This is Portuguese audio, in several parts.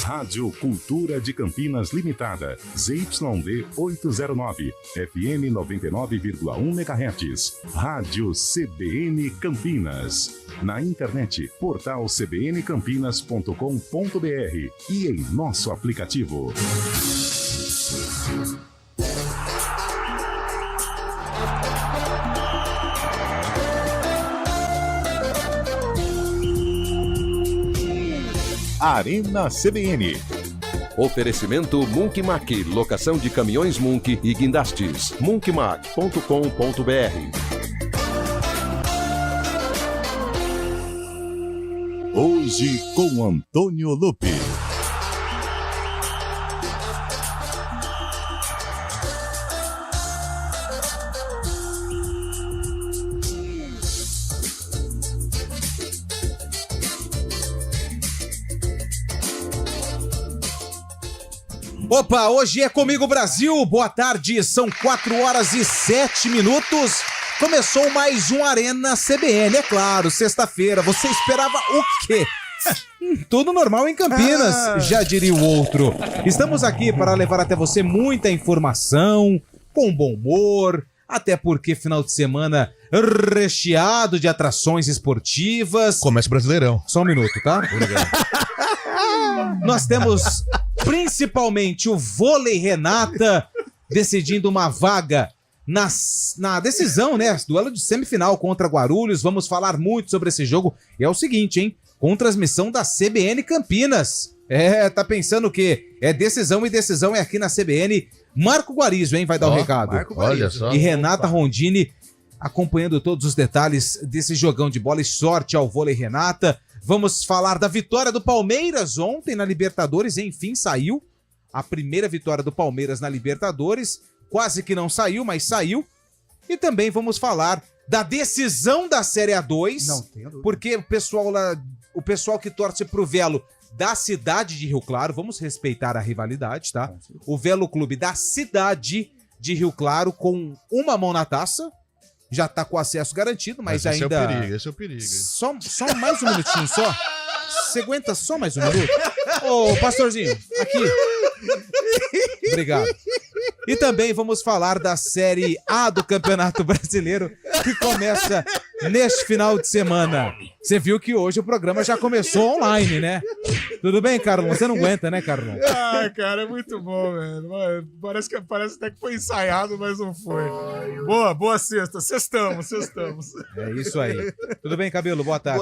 Rádio Cultura de Campinas Limitada, ZYD 809, FM 99,1 MHz. Rádio CBN Campinas. Na internet, portal cbncampinas.com.br e em nosso aplicativo. Arena CBN. Oferecimento Munkmac, locação de caminhões Munk e guindastes. munkmac.com.br. Hoje com Antônio Lupe. Opa, hoje é Comigo Brasil, boa tarde, são 4h07. Começou mais um Arena CBN, é claro, sexta-feira, você esperava o quê? Tudo normal em Campinas, já diria o outro. Estamos aqui para levar até você muita informação, com bom humor, até porque final de semana recheado de atrações esportivas. Começa o Brasileirão. Só um minuto, tá? Nós temos principalmente o Vôlei Renata decidindo uma vaga na decisão, né? Duelo de semifinal contra Guarulhos. Vamos falar muito sobre esse jogo. E é o seguinte, hein? Com transmissão da CBN Campinas. Tá pensando o quê? É decisão e decisão é aqui na CBN. Marco Guarizo, hein? Vai dar o recado. Olha só. E Renata Rondini acompanhando todos os detalhes desse jogão de bola. E sorte ao Vôlei Renata. Vamos falar da vitória do Palmeiras ontem na Libertadores. Enfim, saiu a primeira vitória do Palmeiras na Libertadores. Quase que não saiu, mas saiu. E também vamos falar da decisão da Série A2. Não tenho dúvida. Porque o pessoal que torce pro Velo da cidade de Rio Claro, vamos respeitar a rivalidade, tá? O Velo Clube da cidade de Rio Claro com uma mão na taça. Já tá com acesso garantido, mas ainda... Esse é o perigo. Só mais um minutinho, só. Você aguenta só mais um minuto? Ô, pastorzinho, aqui. Obrigado. E também vamos falar da Série A do Campeonato Brasileiro, que começa neste final de semana. Você viu que hoje o programa já começou online, né? Tudo bem, Carlão? Você não aguenta, né, Carlão? Ah, cara, é muito bom, velho. Parece até que foi ensaiado, mas não foi. Boa sexta. Sextamos. É isso aí. Tudo bem, Cabelo? Boa tarde.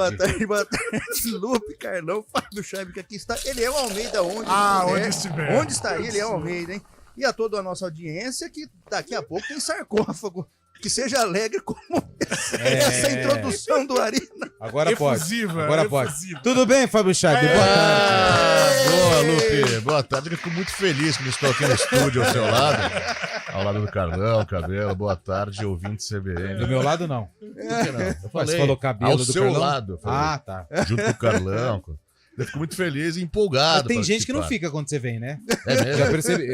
Boa tarde, Lupe, Carlão, Fábio Chaves, que aqui está. Ele é o Almeida, onde estiver. Onde está ele, é o Almeida, hein? E a toda a nossa audiência, que daqui a pouco tem sarcófago. Que seja alegre como essa introdução do Arena. Agora Efusiva, pode. Tudo bem, Fábio Chaves? Boa tarde. Boa, Lupe. Boa tarde. Eu fico muito feliz que estou aqui no estúdio ao seu lado. Ao lado do Carlão, Cabelo. Boa tarde, ouvinte CBN. Do meu lado, não. Por que não? Eu falei, Você falou cabelo ao do seu Carlão? lado. Eu falei, Ah, tá. junto com o Carlão. Eu fico muito feliz e empolgado. Mas tem gente que não participar. fica quando você vem, né? É mesmo? Já percebi.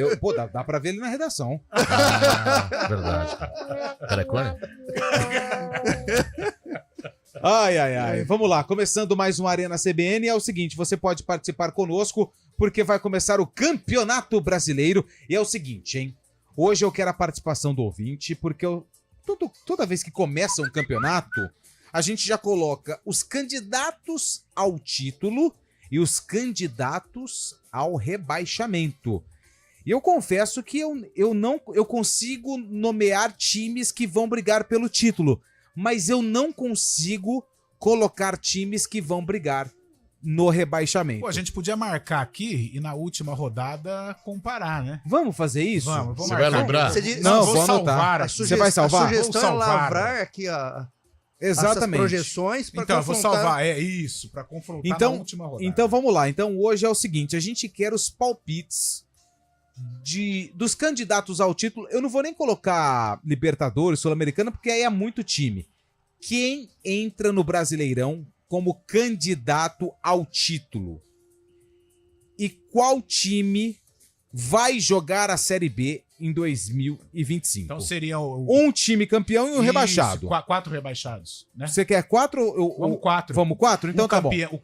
Dá pra ver ele na redação. Verdade. Telecone? Ai. Vamos lá, começando mais um Arena CBN. É o seguinte, você pode participar conosco, porque vai começar o Campeonato Brasileiro. E é o seguinte, hein? Hoje eu quero a participação do ouvinte, porque toda vez que começa um campeonato, a gente já coloca os candidatos ao título e os candidatos ao rebaixamento. E eu confesso que eu consigo nomear times que vão brigar pelo título, mas eu não consigo colocar times que vão brigar no rebaixamento. Pô, a gente podia marcar aqui e na última rodada comparar, né? Vamos fazer isso? Vamos Você vai lembrar? Não, vou vou anotar. salvar aqui. Você vai salvar? A sugestão Vou salvar, é lavrar aqui essas Exatamente. projeções para Então, eu vou confrontar. salvar. É isso, pra confrontar na última rodada. Então vamos lá. Então hoje é o seguinte, a gente quer os palpites dos candidatos ao título. Eu não vou nem colocar Libertadores, Sul-Americana, porque aí é muito time. Quem entra no Brasileirão como candidato ao título? E qual time vai jogar a Série B em 2025. Então seria um time campeão e um rebaixado. 4 rebaixados, né? Você quer 4? Vamos 4. Vamos 4? Então tá bom. O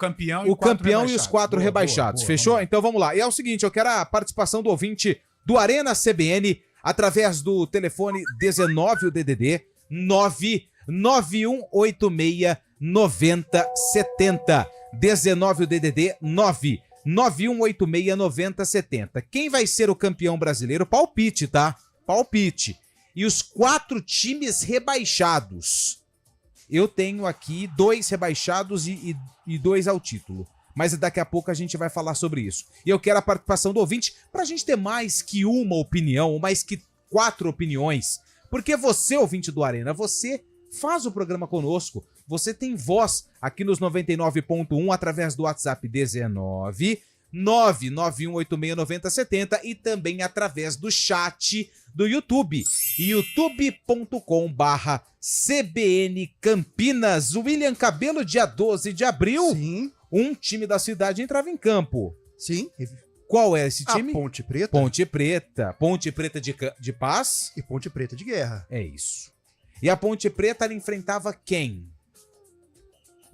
campeão e os 4 rebaixados. Fechou? Boa. Então vamos lá. E é o seguinte, eu quero a participação do ouvinte do Arena CBN através do telefone 19, o DDD 99186 9070. 19 o DDD 99186 9070. Quem vai ser o campeão brasileiro? Palpite, tá? Palpite. E os 4 times rebaixados. Eu tenho aqui 2 rebaixados e 2 ao título. Mas daqui a pouco a gente vai falar sobre isso. E eu quero a participação do ouvinte pra gente ter mais que uma opinião, ou mais que 4 opiniões. Porque você, ouvinte do Arena, você faz o programa conosco. Você tem voz aqui nos 99.1 através do WhatsApp 19 991869070 e também através do chat do YouTube, youtube.com/CBN Campinas. William Cabelo, dia 12 de abril, Sim. Um time da cidade entrava em campo. Sim. Qual é esse time? A Ponte Preta. Ponte Preta. Ponte Preta de Paz. E Ponte Preta de Guerra. É isso. E a Ponte Preta ela enfrentava quem?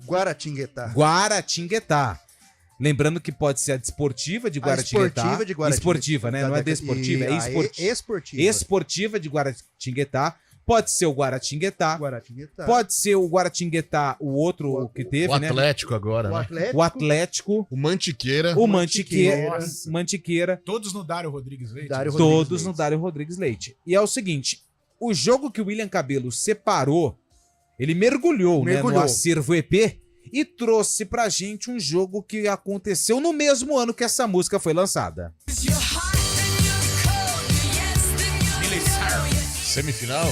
Guaratinguetá. Guaratinguetá. Lembrando que pode ser a desportiva de Guaratinguetá. Esportiva de Guaratinguetá. Esportiva, né? Não é desportiva, é esportiva. Esportiva de Guaratinguetá. Pode ser o Guaratinguetá. Pode ser o Guaratinguetá, o outro que teve, o Atlético, né? Agora, o Atlético. O Atlético. O Mantiqueira. O Mantiqueira. Todos no Dário Rodrigues Leite. Todos no Dário Rodrigues Leite. E é o seguinte, o jogo que o William Cabelo separou, ele mergulhou. Né, no acervo EP e trouxe pra gente um jogo que aconteceu no mesmo ano que essa música foi lançada. Semifinal?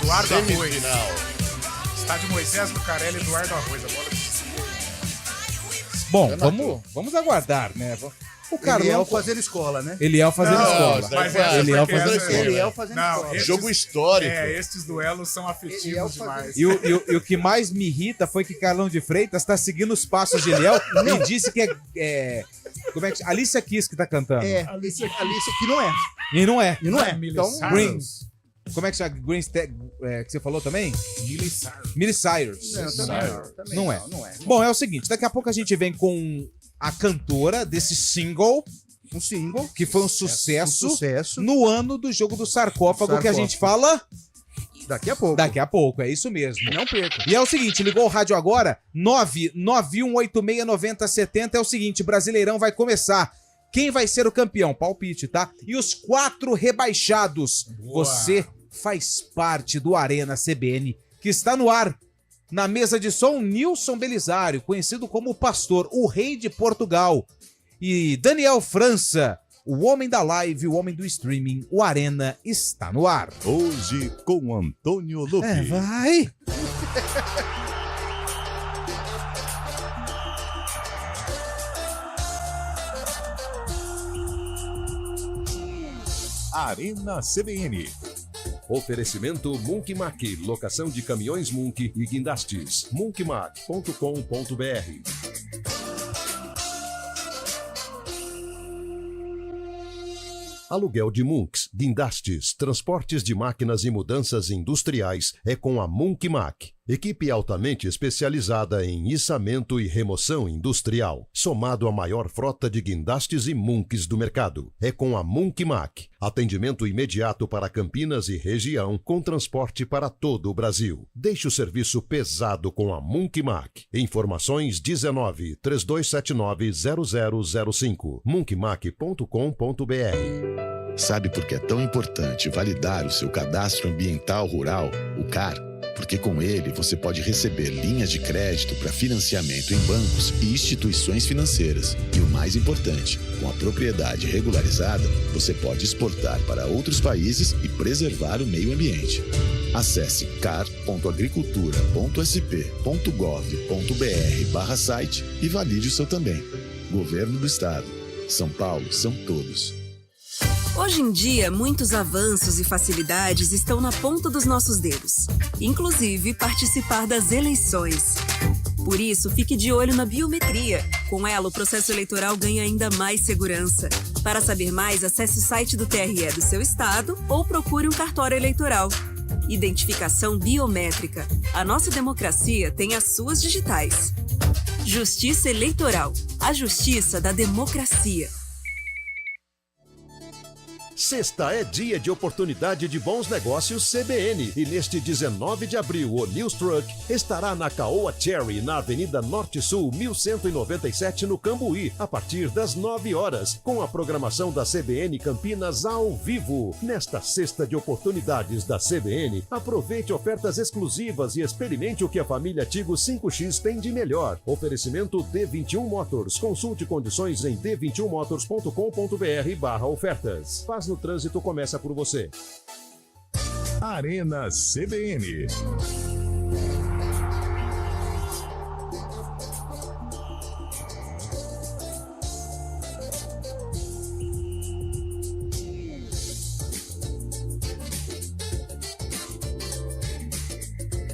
Eduardo Semifinal. Arroz. Estádio Moisés Lucarelli, Eduardo Arroz. A bola... Bom, vamos aguardar, né? O Eliel fazendo escola, né? Eliel fazendo escola. Eliel fazendo escola. Jogo histórico. Estes duelos são afetivos demais. E o que mais me irrita foi que Carlão de Freitas tá seguindo os passos de Eliel e disse que como é que Alicia Keys que tá cantando. Alicia que não é. E não é. Então, Green. Como é que chama? Green que você falou também? Miley Cyrus. Não é. Bom, é o seguinte, daqui a pouco a gente vem com a cantora desse single. Um single. Que foi um sucesso no ano do jogo do sarcófago que a gente fala... Daqui a pouco. Daqui a pouco, é isso mesmo. Não perca. E é o seguinte, ligou o rádio agora, 991869070, é o seguinte, Brasileirão vai começar. Quem vai ser o campeão? Palpite, tá? E os 4 rebaixados. Boa. Você faz parte do Arena CBN, que está no ar. Na mesa de som, Nilson Belisário, conhecido como o Pastor, o Rei de Portugal. E Daniel França, o homem da live, o homem do streaming, o Arena está no ar. Hoje com Antônio Lupe. Vai! Arena CBN. Oferecimento Munkmac, locação de caminhões Munk e guindastes. munkmac.com.br. Aluguel de Munks, guindastes, transportes de máquinas e mudanças industriais é com a Munkmac. Equipe altamente especializada em içamento e remoção industrial, somado à maior frota de guindastes e Munks do mercado. É com a Munkmac. Atendimento imediato para Campinas e região, com transporte para todo o Brasil. Deixe o serviço pesado com a Munkmac. Informações 19 3279 0005. munkmac.com.br. Sabe por que é tão importante validar o seu cadastro ambiental rural, o CAR? Porque com ele você pode receber linhas de crédito para financiamento em bancos e instituições financeiras. E o mais importante, com a propriedade regularizada, você pode exportar para outros países e preservar o meio ambiente. Acesse car.agricultura.sp.gov.br/site e valide o seu também. Governo do Estado. São Paulo são todos. Hoje em dia, muitos avanços e facilidades estão na ponta dos nossos dedos, inclusive participar das eleições. Por isso, fique de olho na biometria Com ela, o processo eleitoral ganha ainda mais segurança. Para saber mais, acesse o site do TRE do seu estado ou procure um cartório eleitoral. Identificação biométrica. A nossa democracia tem as suas digitais. Justiça Eleitoral. A justiça da democracia. Sexta é dia de oportunidade de bons negócios CBN e neste 19 de abril o News Truck estará na Caoa Cherry, na Avenida Norte Sul 1197 no Cambuí, a partir das 9 horas, com a programação da CBN Campinas ao vivo. Nesta sexta de oportunidades da CBN, aproveite ofertas exclusivas e experimente o que a família Tigo 5X tem de melhor. Oferecimento D21 Motors. Consulte condições em d21motors.com.br/ofertas. Paz no trânsito começa por você. Arena CBN.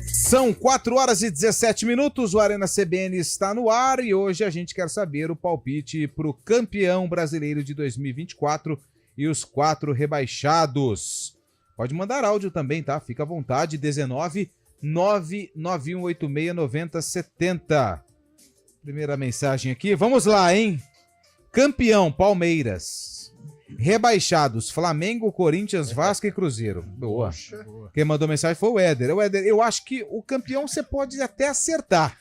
São 4 horas e 17 minutos, o Arena CBN está no ar e hoje a gente quer saber o palpite para o campeão brasileiro de 2024 e os 4 rebaixados. Pode mandar áudio também, tá? Fica à vontade, 19 99186 9070. Primeira mensagem aqui, vamos lá, hein? Campeão, Palmeiras. Rebaixados, Flamengo, Corinthians, Vasco e Cruzeiro. Boa. Quem mandou mensagem foi o Éder. Eu acho que o campeão você pode até acertar,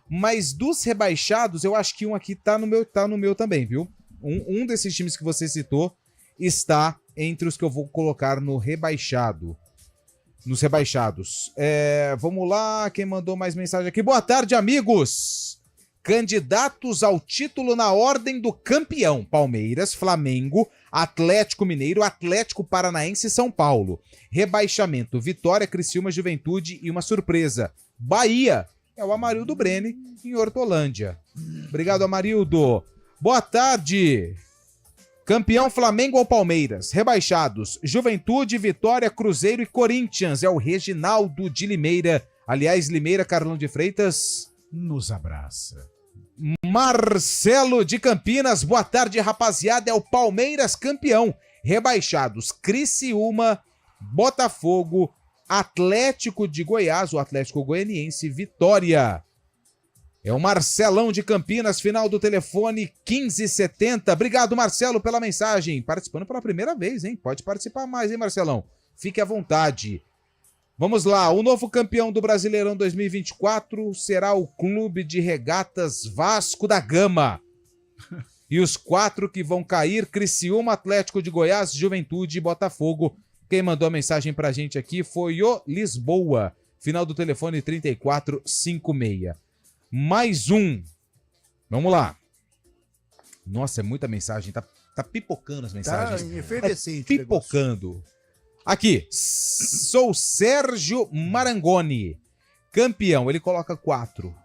mas dos rebaixados, eu acho que um aqui tá no meu também, viu? Um desses times que você citou está entre os que eu vou colocar no rebaixado. Nos rebaixados. Vamos lá, quem mandou mais mensagem aqui? Boa tarde, amigos! Candidatos ao título na ordem do campeão: Palmeiras, Flamengo, Atlético Mineiro, Atlético Paranaense e São Paulo. Rebaixamento: Vitória, Criciúma, Juventude e uma surpresa: Bahia. É o Amarildo Brene, em Hortolândia. Obrigado, Amarildo. Boa tarde! Campeão, Flamengo ou Palmeiras? Rebaixados: Juventude, Vitória, Cruzeiro e Corinthians. É o Reginaldo de Limeira. Aliás, Limeira, Carlão de Freitas nos abraça. Marcelo de Campinas. Boa tarde, rapaziada. É o Palmeiras campeão. Rebaixados: Criciúma, Botafogo, Atlético de Goiás, o Atlético Goianiense, Vitória. É o Marcelão de Campinas, final do telefone 1570. Obrigado, Marcelo, pela mensagem. Participando pela primeira vez, hein? Pode participar mais, hein, Marcelão? Fique à vontade. Vamos lá, o novo campeão do Brasileirão 2024 será o Clube de Regatas Vasco da Gama. E os 4 que vão cair: Criciúma, Atlético de Goiás, Juventude e Botafogo. Quem mandou a mensagem pra gente aqui foi o Lisboa, final do telefone 3456. Mais um. Vamos lá. Nossa, é muita mensagem. Tá pipocando as mensagens. Tá efervescente. Pipocando. Aqui. Sou Sérgio Marangoni. Campeão. Ele coloca 4.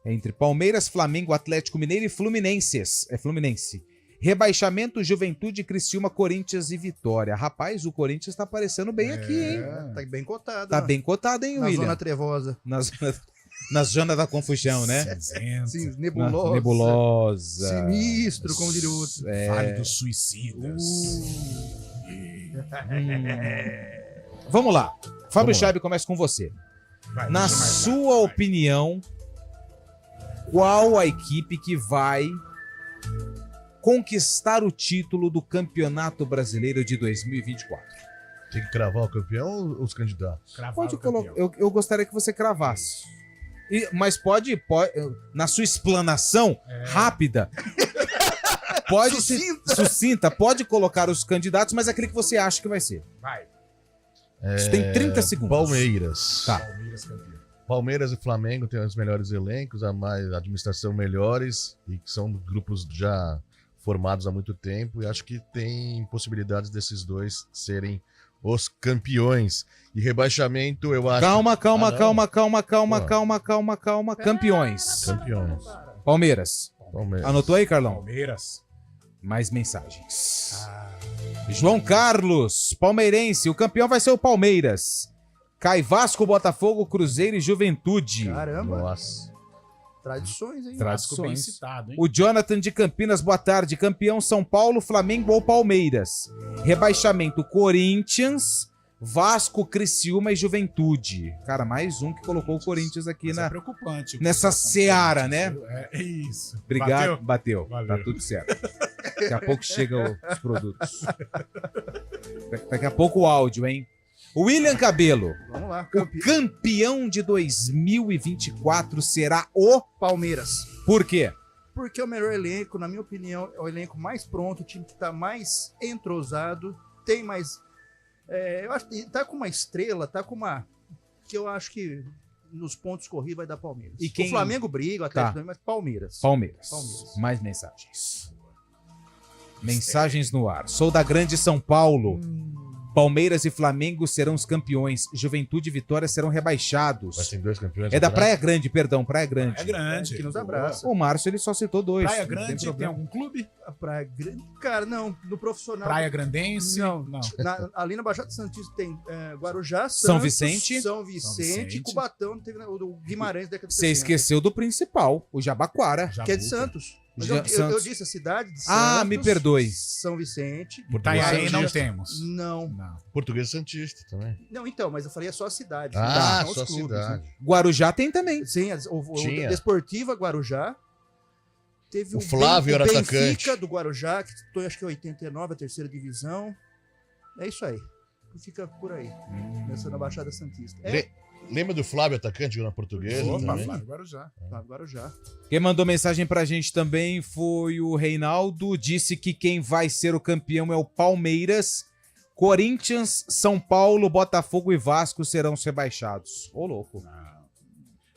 Entre Palmeiras, Flamengo, Atlético Mineiro e Fluminenses. É Fluminense. Rebaixamento: Juventude, Criciúma, Corinthians e Vitória. Rapaz, o Corinthians tá aparecendo bem aqui, hein? Tá bem cotado. Tá bem cotado, hein, William? Na zona trevosa. Na zona da confusão, né? Sim, nebulosa. Nebulosa. Sinistro, como diria o outro. Vale dos suicidas. Vamos lá. Fábio Chaib, começa com você. Na sua opinião, qual a equipe que vai conquistar o título do Campeonato Brasileiro de 2024? Tem que cravar o campeão ou os candidatos? Pode colocar. Eu gostaria que você cravasse. Mas pode, na sua explanação rápida, pode sucinta, pode colocar os candidatos, mas aquele que você acha que vai ser. Vai. Você tem 30 segundos. Palmeiras. Tá. Palmeiras e Flamengo têm os melhores elencos, a administração melhores, e que são grupos já formados há muito tempo, e acho que tem possibilidades desses dois serem os campeões. E rebaixamento, eu acho... Calma. Campeões. Campeões. Palmeiras. Anotou aí, Carlão? Palmeiras. Mais mensagens. João Carlos, palmeirense. O campeão vai ser o Palmeiras. Cai Vasco, Botafogo, Cruzeiro e Juventude. Caramba. Nossa. Tradições, hein? Vasco bem Tradições. citado, hein? O Jonathan de Campinas, boa tarde. Campeão São Paulo, Flamengo ou Palmeiras? Rebaixamento Corinthians, Vasco, Criciúma e Juventude. Cara, mais um que colocou o Corinthians aqui Mas é preocupante. o que nessa tá seara, acontecendo, né? viu? É isso. Obrigado. Bateu. Valeu. Tá tudo certo. Daqui a pouco chegam os produtos. Daqui a pouco o áudio, hein? William Cabelo, Vamos lá, o campeão de 2024 será o Palmeiras. Por quê? Porque é o melhor elenco, na minha opinião, é o elenco mais pronto, o time que tá mais entrosado, tem mais... eu acho que tá com uma estrela, tá com uma... que eu acho que nos pontos corridos vai dar Palmeiras. E quem- O Flamengo briga, o Atlético Tá. também, mas Palmeiras. Palmeiras. Palmeiras. Mais mensagens. Mensagens no ar. Sou da Grande São Paulo. Palmeiras e Flamengo serão os campeões. Juventude e Vitória serão rebaixados. Mas tem 2 campeões. É da atrás. Praia Grande, perdão, Praia Grande. É grande. Que nos abraça. O Márcio ele só citou 2. Praia não tem Grande, tem problema. algum clube? A Praia Grande... Cara, não, no profissional... Praia Grandense? Não. Não. Ali na Baixada Santista tem Guarujá, São Santos, Vicente. São Vicente, Cubatão, teve o Guimarães da década de Você 60. esqueceu do principal, o Jabaquara. Que é de Jabuca. Santos. Mas Já- eu Santos. disse a cidade de Santos. Ah, me perdoe. São Vicente. Itanhaém não Santista. temos. Não. Não. Português Santista também. Não, então, mas eu falei só a cidade. Ah, não os só a clubes, cidade. né? Guarujá tem também. Sim, Tinha. Desportiva Guarujá. Teve O Flávio era Benfica atacante. do Guarujá, que estou acho que 89, a terceira divisão. É isso aí. Fica por aí. Nessa na Baixada Santista. Lembra do Flávio, atacante, jogou na Portuguesa Opa, também? Flávio Guarujá. Flávio Guarujá. Quem mandou mensagem pra gente também foi o Reinaldo. Disse que quem vai ser o campeão é o Palmeiras. Corinthians, São Paulo, Botafogo e Vasco serão os rebaixados. Ô, louco.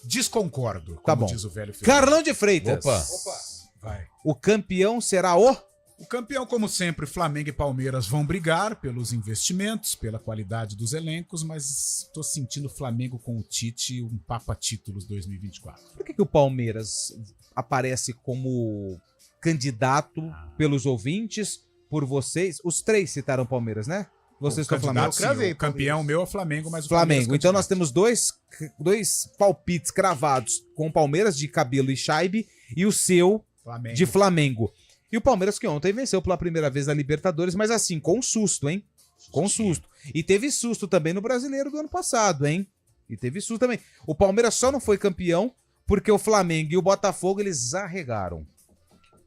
Desconcordo, Tá como bom. diz o velho Felipe. Carlão de Freitas. Opa. Vai. O campeão será o... O campeão, como sempre, Flamengo e Palmeiras vão brigar pelos investimentos, pela qualidade dos elencos, mas tô sentindo o Flamengo com o Tite um Papa Títulos 2024. Por que o Palmeiras aparece como candidato pelos ouvintes, por vocês? Os 3 citaram Palmeiras, né? Vocês estão Flamengo. Candidato, sim, cravei, o campeão meu é o Flamengo, mas o Flamengo. Palmeiras Então nós candidato. temos dois palpites cravados com o Palmeiras de Cabelo e Scheibe e o seu Flamengo. de Flamengo. E o Palmeiras que ontem venceu pela primeira vez a Libertadores, mas assim, com susto, hein? Com susto. E teve susto também no Brasileiro do ano passado, hein? E teve susto também. O Palmeiras só não foi campeão porque o Flamengo e o Botafogo, eles arregaram.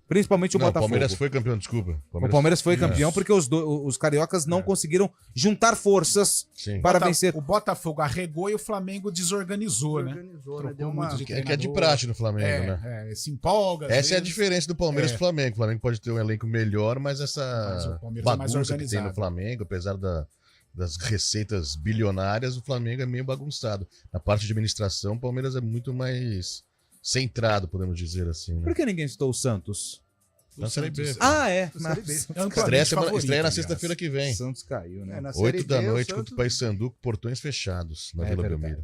Principalmente o Não, o Botafogo. Palmeiras foi campeão, desculpa. O Palmeiras foi campeão porque os cariocas não conseguiram juntar forças Sim. para vencer. O Botafogo arregou e o Flamengo desorganizou, né? Organizou, né? Trocou Deu uma... muito de É que é de treinador. praxe no Flamengo, né? Se empolga. às Essa é a vezes. diferença do Palmeiras e do Flamengo. O Flamengo pode ter um elenco melhor, mas Mas essa o Palmeiras é mais bagunça que tem no organizado. Flamengo, apesar das receitas bilionárias, o Flamengo é meio bagunçado. Na parte de administração, o Palmeiras é muito mais centrado, podemos dizer assim. Né? Por que ninguém citou o Santos? Na Série B. Santos. Ah, é. Série B. É amplamente Estreia na favorito, sexta-feira que vem. Santos caiu, né? na Série 8 da B, o noite Santos- contra o Paysandu, com portões fechados na É Vila verdade. Belmiro.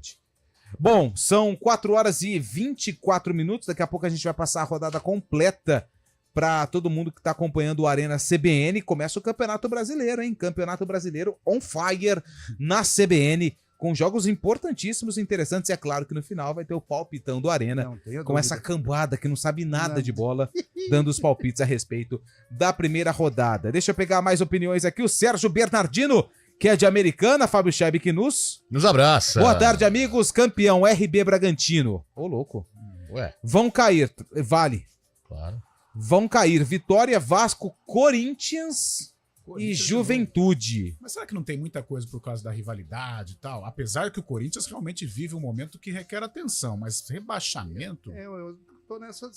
Bom, são 4 horas e 24 minutos. Daqui a pouco a gente vai passar a rodada completa para todo mundo que está acompanhando o Arena CBN. Começa o Campeonato Brasileiro, hein? Campeonato Brasileiro on fire na CBN, com jogos importantíssimos e interessantes. E é claro que no final vai ter o palpitão do Arena, Não tenho com dúvida. essa cambada que não sabe nada Nada. de bola, dando os palpites a respeito da primeira rodada. Deixa eu pegar mais opiniões aqui. O Sérgio Bernardino, que é de Americana, Fábio Scheib que nos... Nos abraça. Boa tarde, amigos. Campeão RB Bragantino. Ô, louco. Ué, Vão cair. Vale. claro. Vão cair Vitória, Vasco, Corinthians e Corinthians de Juventude. Mas será que não tem muita coisa por causa da rivalidade e tal? Apesar que o Corinthians realmente vive um momento que requer atenção, mas rebaixamento, Eu tô nessa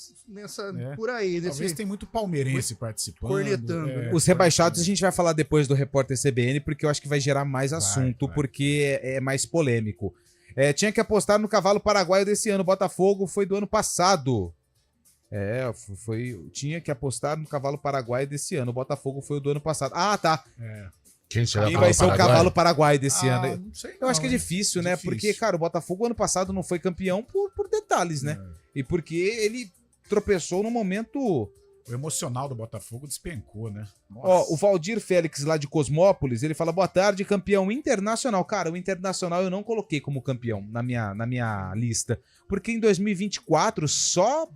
É. por aí. talvez Nesse... tem muito palmeirense participando. cornetando, né? Os rebaixados a gente vai falar depois do repórter CBN, porque eu acho que vai gerar mais assunto, vai. porque é mais polêmico. Tinha que apostar no cavalo paraguaio desse ano. Botafogo foi do ano passado. Tinha que apostar no cavalo paraguaio desse ano. O Botafogo foi o do ano passado. Ah, tá. Quem será E o vai ser o Paraguai? cavalo paraguaio desse ano. Não sei Eu acho que é não, difícil, né? Difícil. Porque, cara, o Botafogo ano passado não foi campeão por detalhes, né? E porque ele tropeçou num momento O emocional do Botafogo despencou, né? Nossa. Ó, o Valdir Félix, lá de Cosmópolis, ele fala, boa tarde, campeão internacional. Cara, o internacional eu não coloquei como campeão na minha lista, porque em 2024 só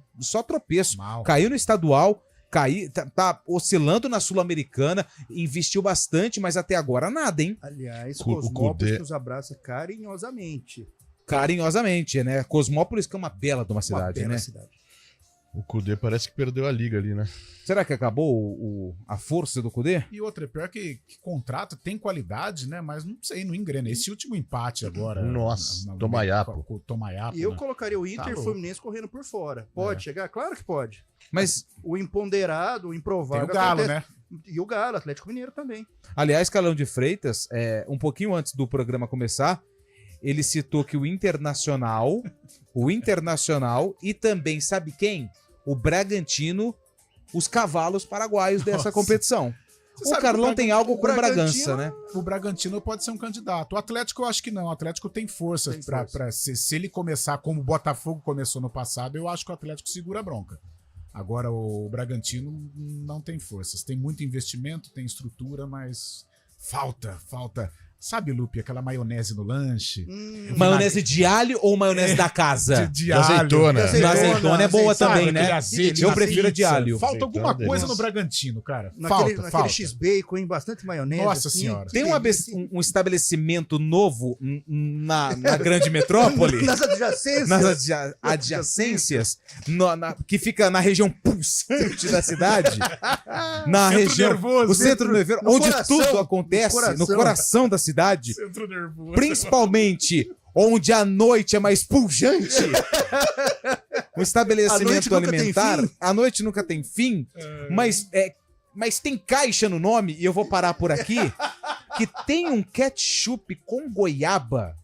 tropeço. Mal. Caiu no estadual, tá oscilando na Sul-Americana, investiu bastante, mas até agora nada, hein? Aliás, Cudê. Cosmópolis nos abraça carinhosamente. Carinhosamente, né? Cosmópolis que é uma bela de uma cidade, bela né? cidade. O Cudê parece que perdeu a liga ali, né? Será que acabou a força do Cudê? E outra, pior que contrato tem qualidade, né? Mas não sei, não engrena. Esse último empate agora. Nossa, Tomaiapo. Com o Tomaiapo. E eu né? colocaria o Inter e louco. Fluminense correndo por fora. Pode chegar? Claro que pode. Mas, O imponderado, o Tem improvável. o Galo, acontece. né? E o Galo, Atlético Mineiro também. aliás, Calão de Freitas, um pouquinho antes do programa começar, ele citou que o Internacional e também, sabe quem? O Bragantino, os cavalos paraguaios dessa Nossa. competição. Você O sabe Carlão que tem algo com o Bragança, Bragantino- né? O Bragantino pode ser um candidato. O Atlético eu acho que não. O Atlético tem força. Tem força. Pra se ele começar como o Botafogo começou no passado, eu acho que o Atlético segura a bronca. Agora o Bragantino não tem forças. Tem muito investimento, tem estrutura, mas falta. Sabe, Lupe, aquela maionese no lanche? Maionese de alho ou maionese da casa? De azeitona. alho. Na azeitona é boa Sabe, também, aquele né? azeite Eu na prefiro a de pizza. alho. Falta alguma Azeitona coisa deles. no Bragantino, cara. Naquele Falta. X-Bacon, hein? Bastante maionese. Nossa assim. Senhora. Tem um estabelecimento novo na grande É metrópole? Nas adjacências. Nas adjacências, que fica na região pulsante da cidade, na Centro região, nervoso, o centro nervoso, no onde coração, tudo acontece, no coração da cidade, Centro nervoso. principalmente onde a noite é mais pujante. Um estabelecimento A noite nunca tem alimentar, fim. a noite nunca tem fim, mas tem caixa no nome, e eu vou parar por aqui, que tem um ketchup com goiaba,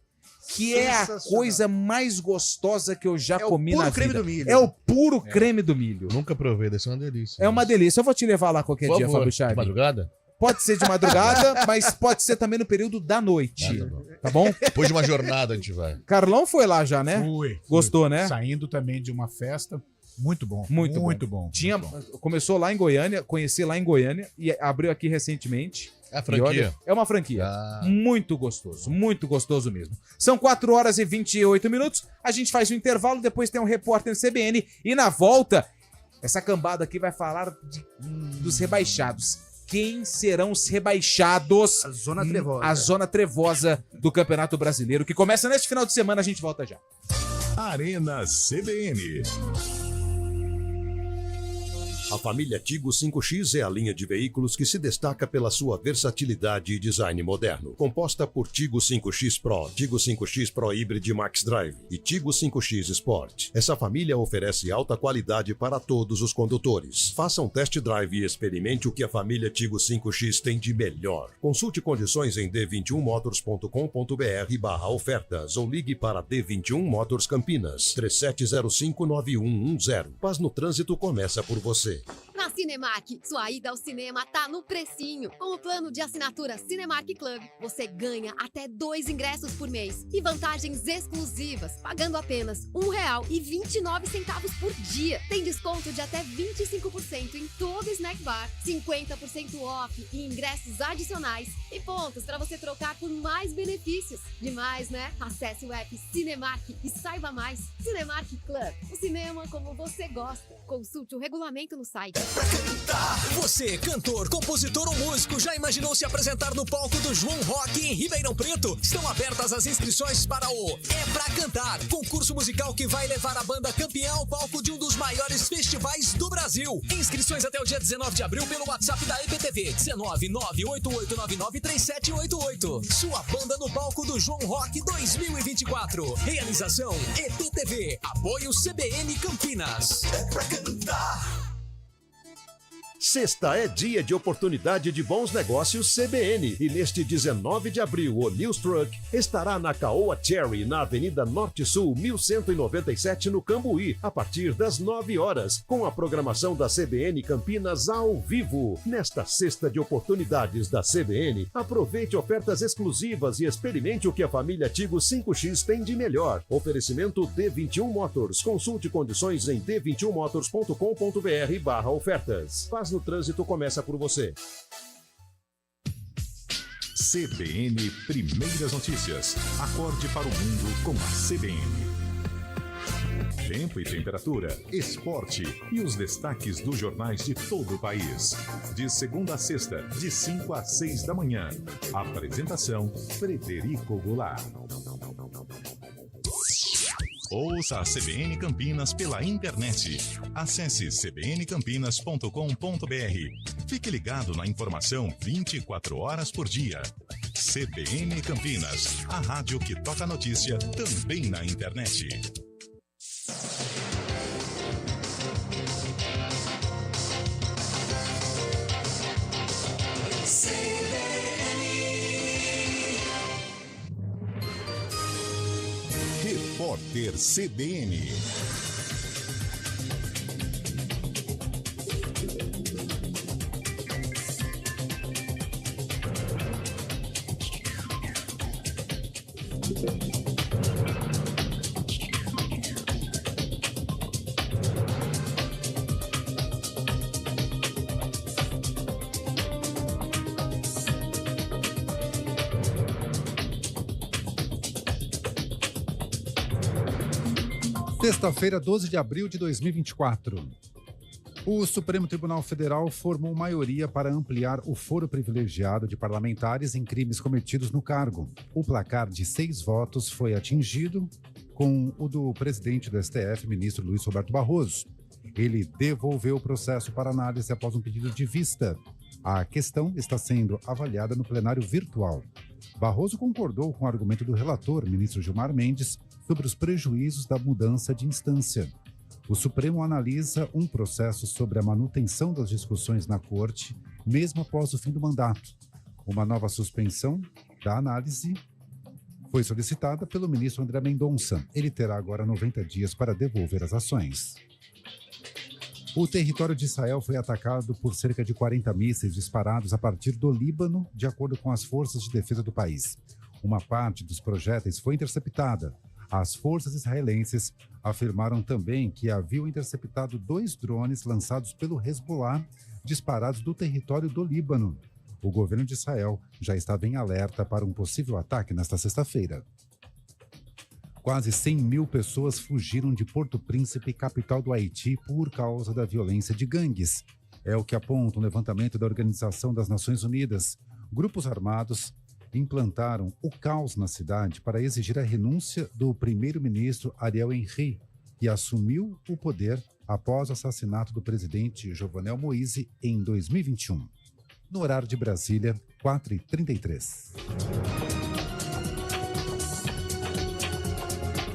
que é a Sensacional. coisa mais gostosa que eu já É o comi puro na creme vida. do milho. É o puro creme do milho. Nunca provei, deve ser uma delícia. É uma delícia. Eu vou te levar lá qualquer Por dia, favor, Fábio de Charles. madrugada? Pode ser de madrugada, mas pode ser também no período da noite. Ah, tá bom. Tá bom? Depois de uma jornada a gente vai. Carlão foi lá já, né? Fui. Gostou, né? Saindo também de uma festa. Muito bom. Muito bom. Tinha, Muito bom. começou lá em Goiânia, conheci lá em Goiânia e abriu aqui recentemente. É a E franquia. olha, é uma franquia. Ah. Muito gostoso mesmo. São 4 horas e 28 minutos. A gente faz um intervalo, depois tem um repórter CBN e na volta, essa cambada aqui vai falar dos rebaixados. Quem serão os rebaixados? A zona trevosa. A zona trevosa do Campeonato Brasileiro, que começa neste final de semana. A gente volta já. Arena CBN. A família Tigo 5X é a linha de veículos que se destaca pela sua versatilidade e design moderno. Composta por Tigo 5X Pro, Tigo 5X Pro Hybrid Max Drive e Tigo 5X Sport. Essa família oferece alta qualidade para todos os condutores. Faça um test drive e experimente o que a família Tigo 5X tem de melhor. Consulte condições em d21motors.com.br/ofertas ou ligue para D21 Motors Campinas 37059110. Paz no trânsito começa por você. Na Cinemark, sua ida ao cinema tá no precinho. Com o plano de assinatura Cinemark Club, você ganha até 2 ingressos por mês e vantagens exclusivas, pagando apenas R$1,29 por dia. Tem desconto de até 25% em todo snack bar, 50% off e ingressos adicionais e pontos para você trocar por mais benefícios. Demais, né? Acesse o app Cinemark e saiba mais. Cinemark Club, o cinema como você gosta. Consulte o regulamento no site. Você, cantor, compositor ou músico, já imaginou se apresentar no palco do João Rock em Ribeirão Preto? Estão abertas as inscrições para o É Pra Cantar, concurso musical que vai levar a banda campeã ao palco de um dos maiores festivais do Brasil. Inscrições até o dia 19 de abril pelo WhatsApp da EPTV, 19988993788. Sua banda no palco do João Rock 2024. Realização EPTV. Apoio CBN Campinas. É pra cantar. Sexta é dia de oportunidade de bons negócios CBN e neste 19 de abril o News Truck estará na Caoa Cherry, na Avenida Norte Sul 1197 no Cambuí, a partir das 9 horas, com a programação da CBN Campinas ao vivo. Nesta sexta de oportunidades da CBN, aproveite ofertas exclusivas e experimente o que a família Tigo 5X tem de melhor. Oferecimento D21 Motors. Consulte condições em d21motors.com.br/ofertas. Paz no trânsito começa por você. CBN Primeiras Notícias. Acorde para o mundo com a CBN. Tempo e temperatura, esporte e os destaques dos jornais de todo o país. De segunda a sexta, de 5 às 6 da manhã. Apresentação, Frederico Goulart. Ouça a CBN Campinas pela internet. Acesse cbncampinas.com.br. Fique ligado na informação 24 horas por dia. CBN Campinas, a rádio que toca notícia também na internet. Repórter CBN. Sexta-feira, 12 de abril de 2024. O Supremo Tribunal Federal formou maioria para ampliar o foro privilegiado de parlamentares em crimes cometidos no cargo. O placar de 6 votos foi atingido com o do presidente do STF, ministro Luiz Roberto Barroso. Ele devolveu o processo para análise após um pedido de vista. A questão está sendo avaliada no plenário virtual. Barroso concordou com o argumento do relator, ministro Gilmar Mendes, sobre os prejuízos da mudança de instância. O Supremo analisa um processo sobre a manutenção das discussões na Corte, mesmo após o fim do mandato. Uma nova suspensão da análise foi solicitada pelo ministro André Mendonça. Ele terá agora 90 dias para devolver as ações. O território de Israel foi atacado por cerca de 40 mísseis disparados a partir do Líbano, de acordo com as forças de defesa do país. Uma parte dos projéteis foi interceptada. As forças israelenses afirmaram também que haviam interceptado 2 drones lançados pelo Hezbollah, disparados do território do Líbano. O governo de Israel já estava em alerta para um possível ataque nesta sexta-feira. Quase 100 mil pessoas fugiram de Porto Príncipe, capital do Haiti, por causa da violência de gangues. É o que aponta um levantamento da Organização das Nações Unidas. Grupos armados implantaram o caos na cidade para exigir a renúncia do primeiro-ministro Ariel Henry, que assumiu o poder após o assassinato do presidente Jovenel Moïse em 2021. No horário de Brasília, 4h33.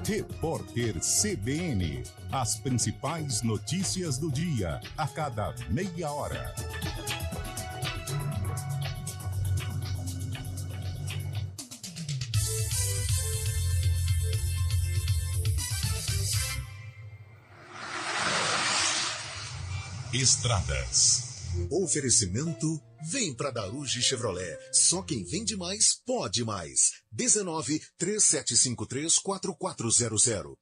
Repórter CBN. As principais notícias do dia, a cada meia hora. Estradas. Oferecimento: vem pra Daruge Chevrolet. Só quem vende mais, pode mais. 19-3753-4400.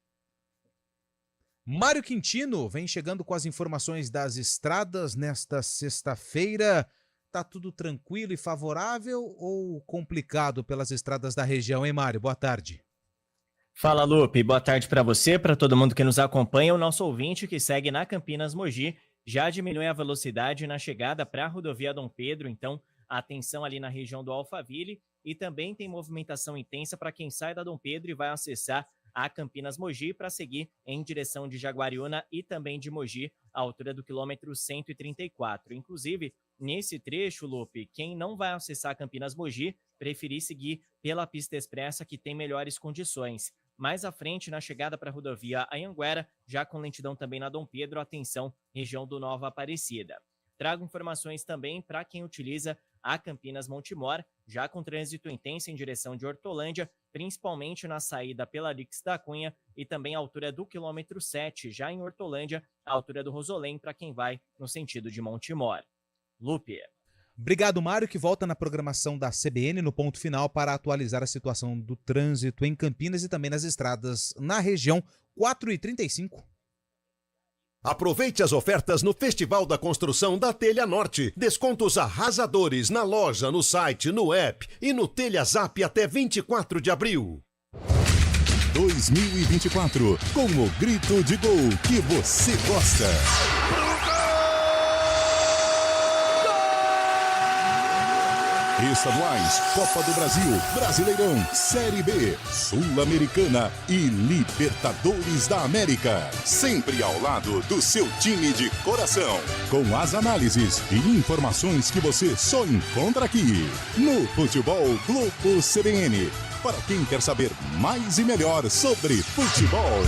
Mário Quintino vem chegando com as informações das estradas nesta sexta-feira. Tá tudo tranquilo e favorável ou complicado pelas estradas da região, hein, Mário? Boa tarde. Fala, Lupe. Boa tarde para você, para todo mundo que nos acompanha. O nosso ouvinte que segue na Campinas Mogi já diminui a velocidade na chegada para a rodovia Dom Pedro, então atenção ali na região do Alphaville, e também tem movimentação intensa para quem sai da Dom Pedro e vai acessar a Campinas Mogi para seguir em direção de Jaguariúna e também de Mogi, à altura do quilômetro 134. Inclusive, nesse trecho, Lupe, quem não vai acessar Campinas Mogi, preferir seguir pela pista expressa que tem melhores condições. Mais à frente, na chegada para a rodovia Anhanguera, já com lentidão também na Dom Pedro, atenção, região do Nova Aparecida. Trago informações também para quem utiliza a Campinas Montemor, já com trânsito intenso em direção de Hortolândia, principalmente na saída pela Lix da Cunha e também à altura do quilômetro 7, já em Hortolândia, à altura do Rosolém, para quem vai no sentido de Montemor. Lupe. Obrigado, Mário, que volta na programação da CBN no ponto final para atualizar a situação do trânsito em Campinas e também nas estradas na região. 4h35. Aproveite as ofertas no Festival da Construção da Telha Norte. Descontos arrasadores na loja, no site, no app e no Telha Zap até 24 de abril. 2024, com o grito de gol que você gosta. Estaduais, Copa do Brasil, Brasileirão, Série B, Sul-Americana e Libertadores da América. Sempre ao lado do seu time de coração. Com as análises e informações que você só encontra aqui. No Futebol Globo CBN. Para quem quer saber mais e melhor sobre futebol.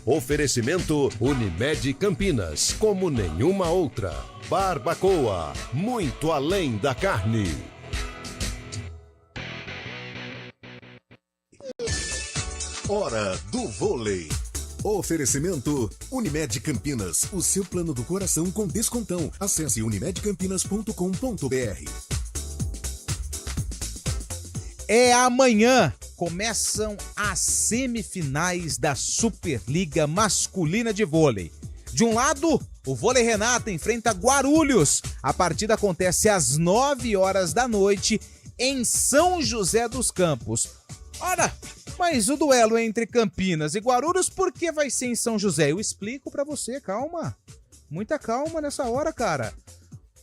Oferecimento Unimed Campinas, como nenhuma outra. Barbacoa, muito além da carne. Hora do vôlei. Oferecimento Unimed Campinas, o seu plano do coração com descontão. Acesse unimedcampinas.com.br. É amanhã, começam as semifinais da Superliga Masculina de Vôlei. De um lado, o Vôlei Renata enfrenta Guarulhos. A partida acontece às 9h da noite em São José dos Campos. Ora, mas o duelo entre Campinas e Guarulhos, por que vai ser em São José? Eu explico pra você, calma. Muita calma nessa hora, cara.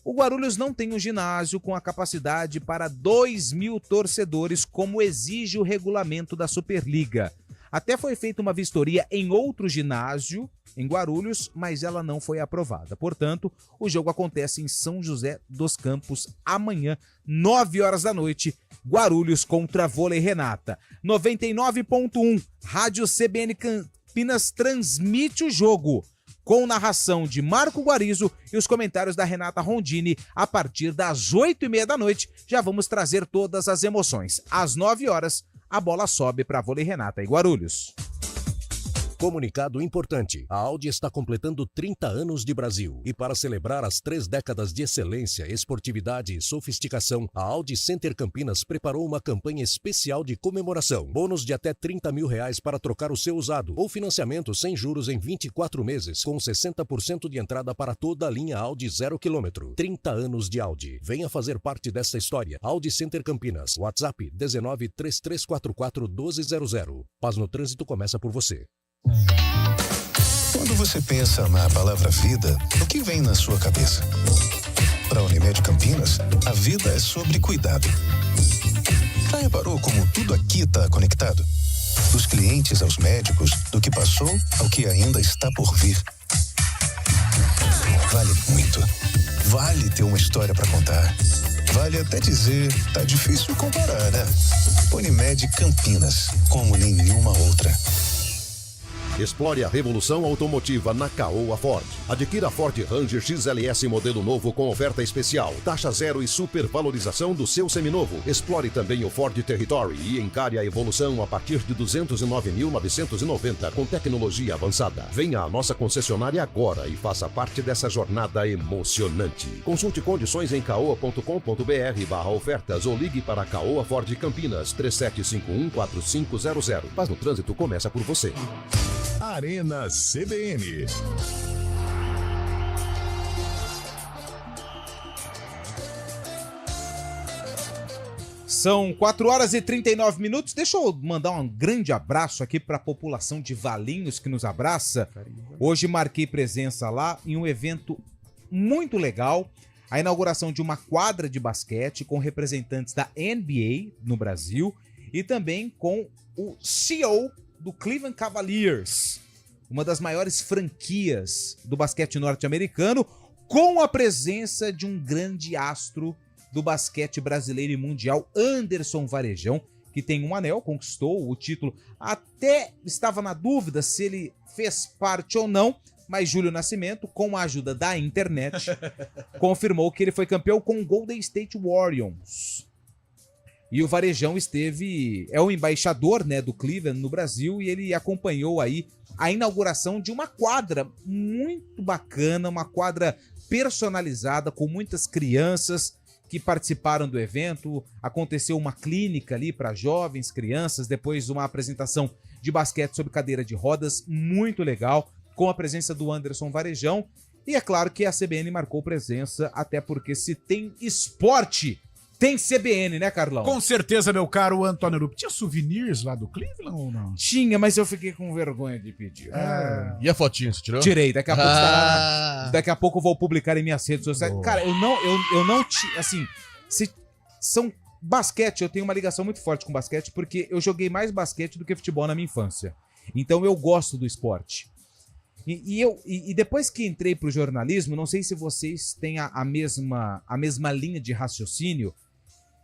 O Guarulhos não tem um ginásio com a capacidade para 2.000 torcedores, como exige o regulamento da Superliga. Até foi feita uma vistoria em outro ginásio, em Guarulhos, mas ela não foi aprovada. Portanto, o jogo acontece em São José dos Campos amanhã, 9h da noite, Guarulhos contra Vôlei Renata. 99.1, Rádio CBN Campinas transmite o jogo, com narração de Marco Guarizo e os comentários da Renata Rondini. A partir das 8h30 da noite, já vamos trazer todas as emoções. Às 9h, a bola sobe para Vôlei Renata e Guarulhos. Comunicado importante. A Audi está completando 30 anos de Brasil. E para celebrar as 3 décadas de excelência, esportividade e sofisticação, a Audi Center Campinas preparou uma campanha especial de comemoração. Bônus de até R$30 mil para trocar o seu usado. Ou financiamento sem juros em 24 meses, com 60% de entrada para toda a linha Audi 0 km. 30 anos de Audi. Venha fazer parte dessa história. Audi Center Campinas. WhatsApp 19 3344 1200. Paz no Trânsito começa por você. Quando você pensa na palavra vida, o que vem na sua cabeça? Para a Unimed Campinas, a vida é sobre cuidado. Já reparou como tudo aqui está conectado? Dos clientes aos médicos, do que passou ao que ainda está por vir. Vale muito. Vale ter uma história para contar. Vale até dizer, tá difícil comparar, né? Unimed Campinas, como nenhuma outra. Explore a revolução automotiva na Caoa Ford. Adquira a Ford Ranger XLS modelo novo com oferta especial, taxa zero e supervalorização do seu seminovo. Explore também o Ford Territory e encare a evolução a partir de R$ 209.990 com tecnologia avançada. Venha à nossa concessionária agora e faça parte dessa jornada emocionante. Consulte condições em caoa.com.br/ofertas ou ligue para a Caoa Ford Campinas 3751-4500. Paz no Trânsito começa por você. Arena CBN. São 4h39. Deixa eu mandar um grande abraço aqui para a população de Valinhos que nos abraça. Hoje marquei presença lá em um evento muito legal. A inauguração de uma quadra de basquete com representantes da NBA no Brasil e também com o CEO do Cleveland Cavaliers, uma das maiores franquias do basquete norte-americano, com a presença de um grande astro do basquete brasileiro e mundial, Anderson Varejão, que tem um anel, conquistou o título, até estava na dúvida se ele fez parte ou não, Mas Júlio Nascimento, com a ajuda da internet, confirmou que ele foi campeão com o Golden State Warriors. E o Varejão é o embaixador, né, do Cleveland no Brasil, e ele acompanhou aí a inauguração de uma quadra muito bacana, uma quadra personalizada com muitas crianças que participaram do evento. Aconteceu uma clínica ali para jovens, crianças, depois uma apresentação de basquete sobre cadeira de rodas, muito legal, com a presença do Anderson Varejão. E é claro que a CBN marcou presença, até porque se tem esporte, tem CBN, né, Carlão? Com certeza, meu caro Antônio Lupe. Tinha souvenirs lá do Cleveland ou não? Tinha, mas eu fiquei com vergonha de pedir. E a fotinha, você tirou? Tirei, daqui a pouco daqui a pouco eu vou publicar em minhas redes sociais. Boa. Cara, eu não assim, são basquete, eu tenho uma ligação muito forte com basquete, porque eu joguei mais basquete do que futebol na minha infância. Então eu gosto do esporte. E depois que entrei pro jornalismo, não sei se vocês têm a mesma linha de raciocínio,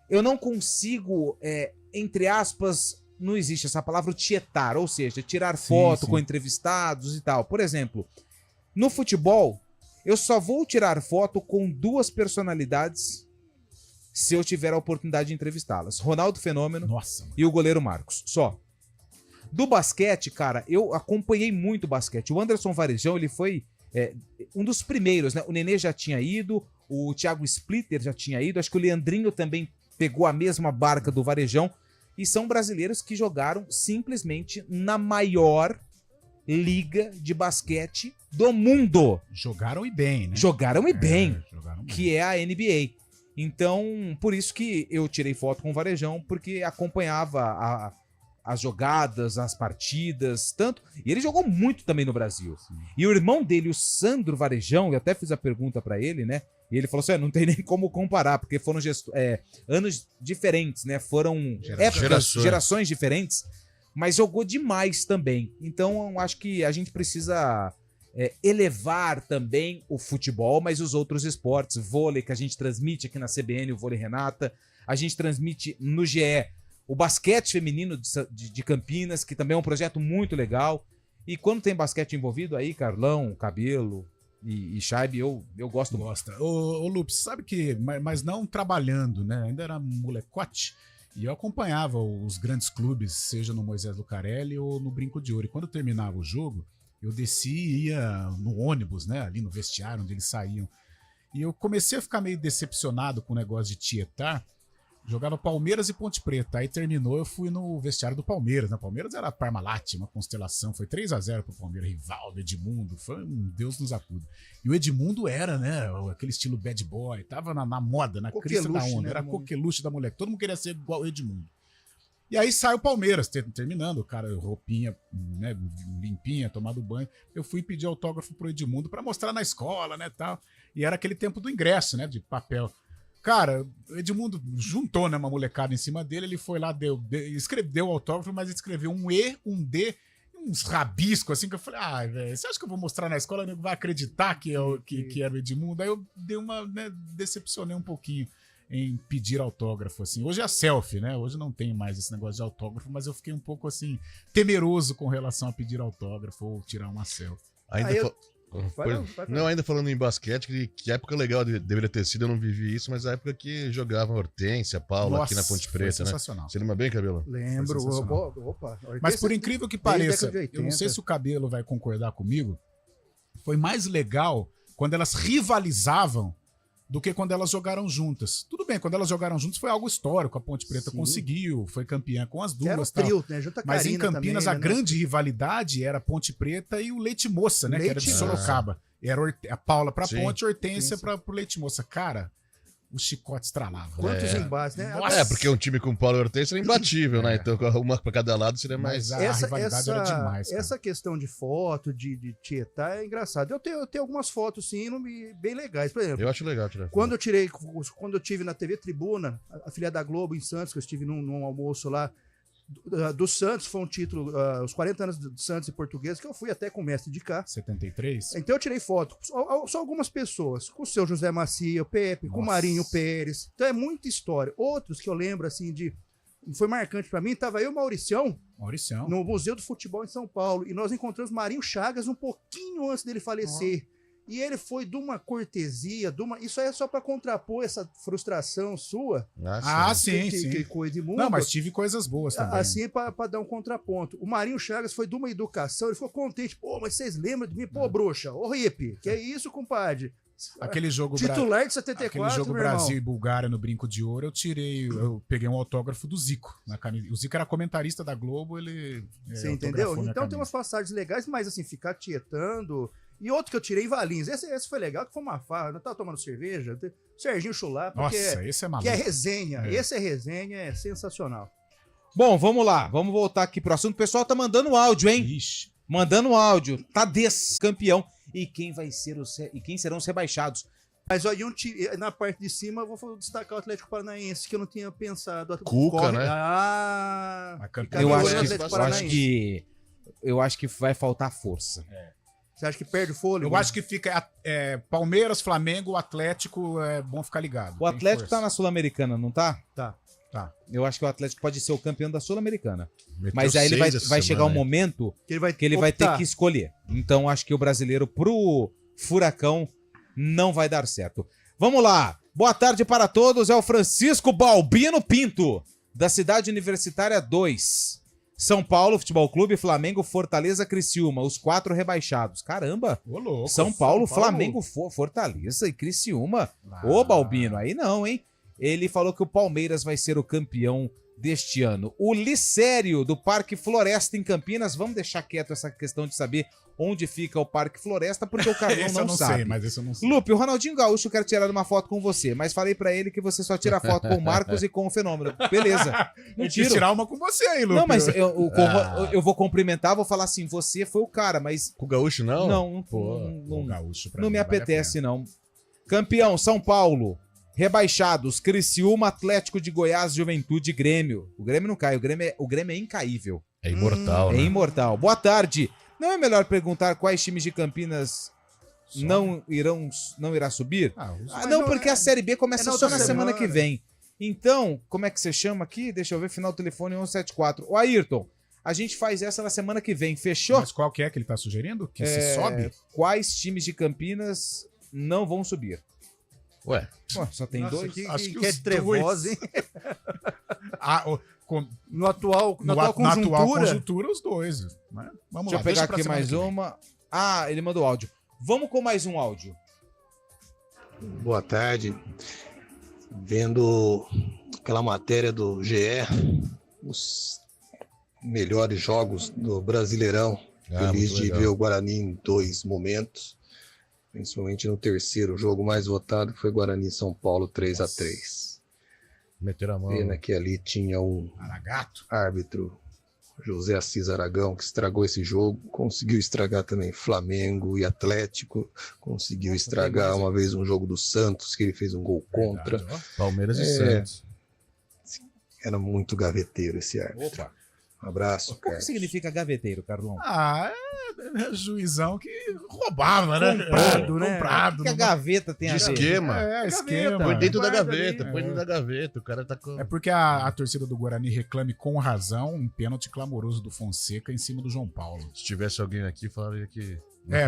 eu não consigo, entre aspas, não existe essa palavra, tietar, ou seja, tirar foto com entrevistados e tal. Por exemplo, no futebol, eu só vou tirar foto com 2 personalidades se eu tiver a oportunidade de entrevistá-las. Ronaldo Fenômeno e o goleiro Marcos, só. Do basquete, cara, eu acompanhei muito basquete. O Anderson Varejão, ele foi um dos primeiros, né? O Nenê já tinha ido, o Thiago Splitter já tinha ido, acho que o Leandrinho também pegou a mesma barca do Varejão, e são brasileiros que jogaram simplesmente na maior liga de basquete do mundo. Jogaram e bem, né? Jogaram e bem, jogaram bem. Que é a NBA. Então, por isso que eu tirei foto com o Varejão, porque acompanhava as jogadas, as partidas, tanto. E ele jogou muito também no Brasil. Sim. E o irmão dele, o Sandro Varejão, eu até fiz a pergunta pra ele, né? E ele falou assim, não tem nem como comparar, porque foram anos diferentes, né? Foram gerações diferentes, mas jogou demais também. Então, eu acho que a gente precisa elevar também o futebol, mas os outros esportes, vôlei, que a gente transmite aqui na CBN, o Vôlei Renata, a gente transmite no GE o basquete feminino de Campinas, que também é um projeto muito legal. E quando tem basquete envolvido aí, Carlão, Cabelo e Chaibe, eu gosto muito. Ô Lupe, sabe que, mas não trabalhando, né? Ainda era molecote. E eu acompanhava os grandes clubes, seja no Moisés Lucarelli ou no Brinco de Ouro. E quando terminava o jogo, eu descia e ia no ônibus, né? Ali no vestiário, onde eles saíam. E eu comecei a ficar meio decepcionado com o negócio de tietar. Jogava Palmeiras e Ponte Preta. Aí terminou, eu fui no vestiário do Palmeiras, né? Palmeiras era Parmalat, uma constelação. Foi 3-0 pro Palmeiras, Rivaldo, Edmundo. Foi um Deus nos acuda. E o Edmundo era, né? Aquele estilo bad boy. Tava na moda, na crista da onda. Né, era coqueluche da moleque. Todo mundo queria ser igual o Edmundo. E aí sai o Palmeiras, terminando. O cara, roupinha, né? Limpinha, tomado banho. Eu fui pedir autógrafo pro Edmundo pra mostrar na escola, né? Tal. E era aquele tempo do ingresso, né? De papel. Cara, o Edmundo juntou, né, uma molecada em cima dele, ele foi lá, escreveu o autógrafo, mas escreveu um E, um D, uns rabiscos, assim, que eu falei, velho, você acha que eu vou mostrar na escola, não vai acreditar que era o Edmundo? Aí eu decepcionei um pouquinho em pedir autógrafo, assim. Hoje é a selfie, né, hoje não tem mais esse negócio de autógrafo, mas eu fiquei um pouco, assim, temeroso com relação a pedir autógrafo ou tirar uma selfie. Ainda falando em basquete, que época legal deveria ter sido, eu não vivi isso, mas a época que jogavam Hortência, Paula, aqui na Ponte Preta, sensacional. Né? Você lembra bem, Cabelo? Lembro. Opa. Mas por incrível que pareça, eu não sei se o Cabelo vai concordar comigo, foi mais legal quando elas rivalizavam do que quando elas jogaram juntas. Tudo bem, quando elas jogaram juntas foi algo histórico, a Ponte Preta conseguiu, foi campeã com as duas. Era o trio, né? Junto a mas em Campinas também, a grande rivalidade era a Ponte Preta e o Leite Moça, né? Que era de Sorocaba. Era a Paula pra Ponte, Hortência pro Leite Moça. Cara, os chicotes estralavam. Quantos embates, né? Porque um time com Paulo e Hortência era imbatível, né? Então, uma pra cada lado seria mais... Mas a rivalidade era demais, cara. Essa questão de foto, de tietar, é engraçado. Eu tenho algumas fotos, sim, bem legais. Por exemplo, eu acho legal tirar quando eu tive na TV Tribuna, a filha da Globo em Santos, que eu estive num almoço lá, do Santos, foi um título, os 40 anos do Santos e Português, que eu fui até com o mestre de cá. 73? Então eu tirei foto, só algumas pessoas, com o seu José Macia, o Pepe, com o Marinho Pérez. Então é muita história. Outros que eu lembro, assim, foi marcante pra mim, tava eu e o Mauricião, Mauricião. No Museu do Futebol em São Paulo. E nós encontramos Marinho Chagas um pouquinho antes dele falecer. E ele foi de uma cortesia, isso aí é só para contrapor essa frustração sua. Sim. Que coisa imunda. Não, mas tive coisas boas também. Assim, para dar um contraponto. O Marinho Chagas foi de uma educação, ele ficou contente. Pô, mas vocês lembram de mim? Pô, bruxa, ô Ripe, que é isso, compadre? Aquele jogo titular de 74, aquele jogo Brasil e Bulgária no Brinco de Ouro, eu peguei um autógrafo do Zico na camisa. O Zico era comentarista da Globo, ele Você entendeu? Então tem umas passagens legais, mas assim, ficar tietando. E outro que eu tirei em Valinhos, esse foi legal, que foi uma farra, eu tava tomando cerveja, Serginho Chulapa, Nossa, esse é maluco. Que é resenha, esse é resenha, é sensacional. Bom, vamos lá, vamos voltar aqui pro assunto, o pessoal tá mandando áudio, hein? Ixi. Mandando áudio, Tadês, campeão, e quem serão os rebaixados? Mas olha, na parte de cima eu vou destacar o Atlético Paranaense, que eu não tinha pensado. Cuca, né? Eu acho que vai faltar força. Você acha que perde o fôlego? Eu acho que fica Palmeiras, Flamengo, Atlético, é bom ficar ligado. O Atlético tá na Sul-Americana, não tá? Tá. Eu acho que o Atlético pode ser o campeão da Sul-Americana. Mas aí ele vai chegar um momento que ele vai ter que escolher. Então acho que o brasileiro pro Furacão não vai dar certo. Vamos lá. Boa tarde para todos. É o Francisco Balbino Pinto, da Cidade Universitária 2. São Paulo, Futebol Clube, Flamengo, Fortaleza, Criciúma. Os 4 rebaixados. Caramba. Ô, louco. São Paulo, Flamengo, Fortaleza e Criciúma. Ô, Balbino, aí não, hein? Ele falou que o Palmeiras vai ser o campeão deste ano. O Licério, do Parque Floresta em Campinas. Vamos deixar quieto essa questão de saber onde fica o Parque Floresta, porque o Carlão não sabe. Sei, mas esse eu não sei. Lupe, o Ronaldinho Gaúcho quer tirar uma foto com você, mas falei pra ele que você só tira foto com o Marcos e com o Fenômeno. Beleza. Não quis tirar uma com você aí, Lupe. Não, mas eu vou cumprimentar, vou falar assim, você foi o cara, mas... Com o Gaúcho não? Não, o Gaúcho pra não mim me vale apetece, não. Campeão, São Paulo. Rebaixados, Criciúma, Atlético de Goiás, Juventude e Grêmio. O Grêmio não cai, o Grêmio é incaível. É imortal, né? É imortal. Boa tarde. Não é melhor perguntar quais times de Campinas não irá subir? Não, porque a Série B começa só na semana que vem. Então, como é que você chama aqui? Deixa eu ver, final do telefone 174. Ô, Ayrton, a gente faz essa na semana que vem, fechou? Mas qual que é que ele tá sugerindo? Que se sobe? Quais times de Campinas não vão subir? Ué, só tem dois? Acho que é trevosa, hein? No atual conjuntura, os dois. Né? Vamos Deixa eu pegar aqui mais uma. Ele mandou áudio. Vamos com mais um áudio. Boa tarde. Vendo aquela matéria do GE, os melhores jogos do Brasileirão. Feliz de ver o Guarani em 2 momentos. Principalmente no terceiro, o jogo mais votado foi Guarani São Paulo 3-3. Meteram a mão. Pena que ali tinha um árbitro, José Assis Aragão, que estragou esse jogo. Conseguiu estragar também Flamengo e Atlético. Conseguiu estragar uma vez um jogo do Santos, que ele fez um gol contra. Palmeiras e Santos. Era muito gaveteiro esse árbitro. Opa. Um abraço, O que significa gaveteiro, Carlão? É juizão que roubava, né? Comprado. O que a gaveta tem a ver? Esquema. Esquema. Põe dentro da gaveta, põe dentro da gaveta. O cara tá com... É porque a torcida do Guarani reclame com razão um pênalti clamoroso do Fonseca em cima do João Paulo. Se tivesse alguém aqui, falaria que...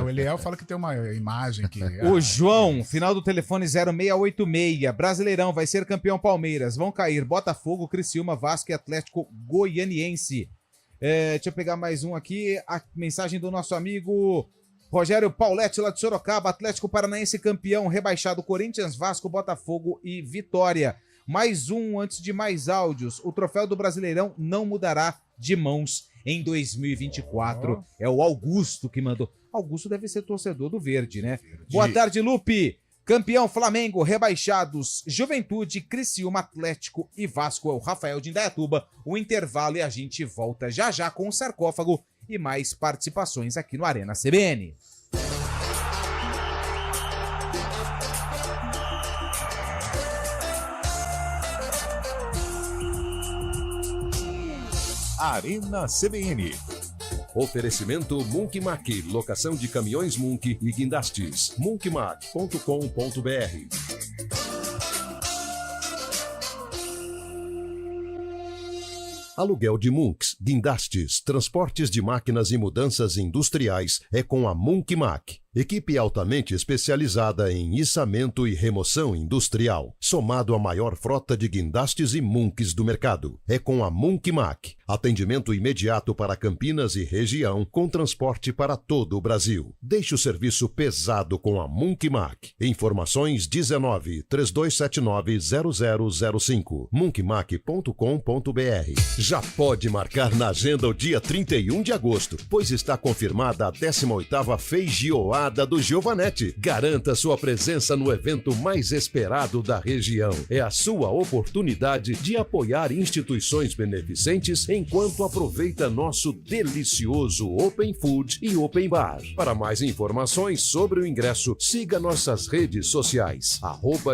O Eliel fala que tem uma imagem que... O João, final do telefone 0686. Brasileirão, vai ser campeão Palmeiras. Vão cair Botafogo, Criciúma, Vasco e Atlético Goianiense. Deixa eu pegar mais um aqui. A mensagem do nosso amigo Rogério Pauletti, lá de Sorocaba. Atlético Paranaense campeão, rebaixado Corinthians, Vasco, Botafogo e Vitória. Mais um antes de mais áudios. O troféu do Brasileirão não mudará de mãos em 2024. É o Augusto que mandou. Augusto deve ser torcedor do Verde, né? Boa tarde, Lupe. Campeão Flamengo, rebaixados Juventude, Criciúma, Atlético e Vasco. É o Rafael de Indaiatuba. O intervalo e a gente volta já já com o sarcófago e mais participações aqui no Arena CBN. Arena CBN. Oferecimento Munkmac, locação de caminhões Munk e guindastes. munkmac.com.br. Aluguel de Munks. Guindastes, transportes de máquinas e mudanças industriais é com a Monkmac. Equipe altamente especializada em içamento e remoção industrial, somado à maior frota de guindastes e monks do mercado. É com a Monkmac. Atendimento imediato para Campinas e região, com transporte para todo o Brasil. Deixe o serviço pesado com a Monkmac. Informações 19 3279 0005. monkmac.com.br. Já pode marcar na agenda o dia 31 de agosto, pois está confirmada a 18ª Feijoada do Giovanetti. Garanta sua presença no evento mais esperado da região. É a sua oportunidade de apoiar instituições beneficentes enquanto aproveita nosso delicioso Open Food e Open Bar. Para mais informações sobre o ingresso, siga nossas redes sociais,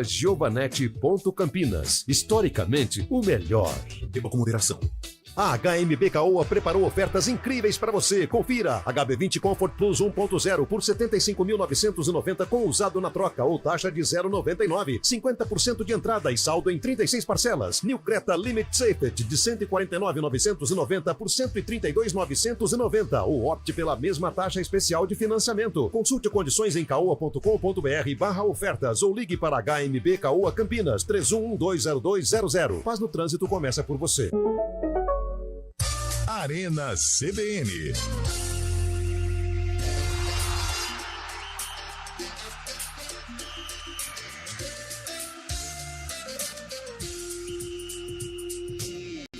@giovanetti.campinas. Historicamente, o melhor. Beba com moderação. A HMB Caoa preparou ofertas incríveis para você. Confira. HB20 Comfort Plus 1.0 por R$ 75.990 com usado na troca ou taxa de 0,99. 50% de entrada e saldo em 36 parcelas. New Creta Limit Safety de R$ 149.990 por R$ 132.990 ou opte pela mesma taxa especial de financiamento. Consulte condições em caoa.com.br/ofertas ou ligue para HMB Caoa Campinas 31120200. Paz no trânsito começa por você. Arena CBN.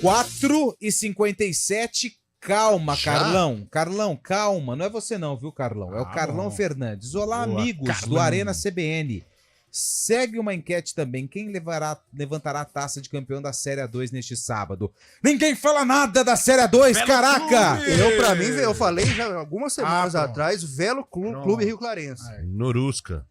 Quatro e 57. Calma, Já? Carlão. Carlão, calma. Não é você não, viu, Carlão? É o Carlão bom. Fernandes. Olá, Boa, amigos do Carlão. Arena CBN. Segue uma enquete também. Quem levantará a taça de campeão da Série A2 neste sábado? Ninguém fala nada da Série A2, Velo caraca! Clube! Pra mim, eu falei já algumas semanas atrás, Velo Clube Rio Clarense. Norusca.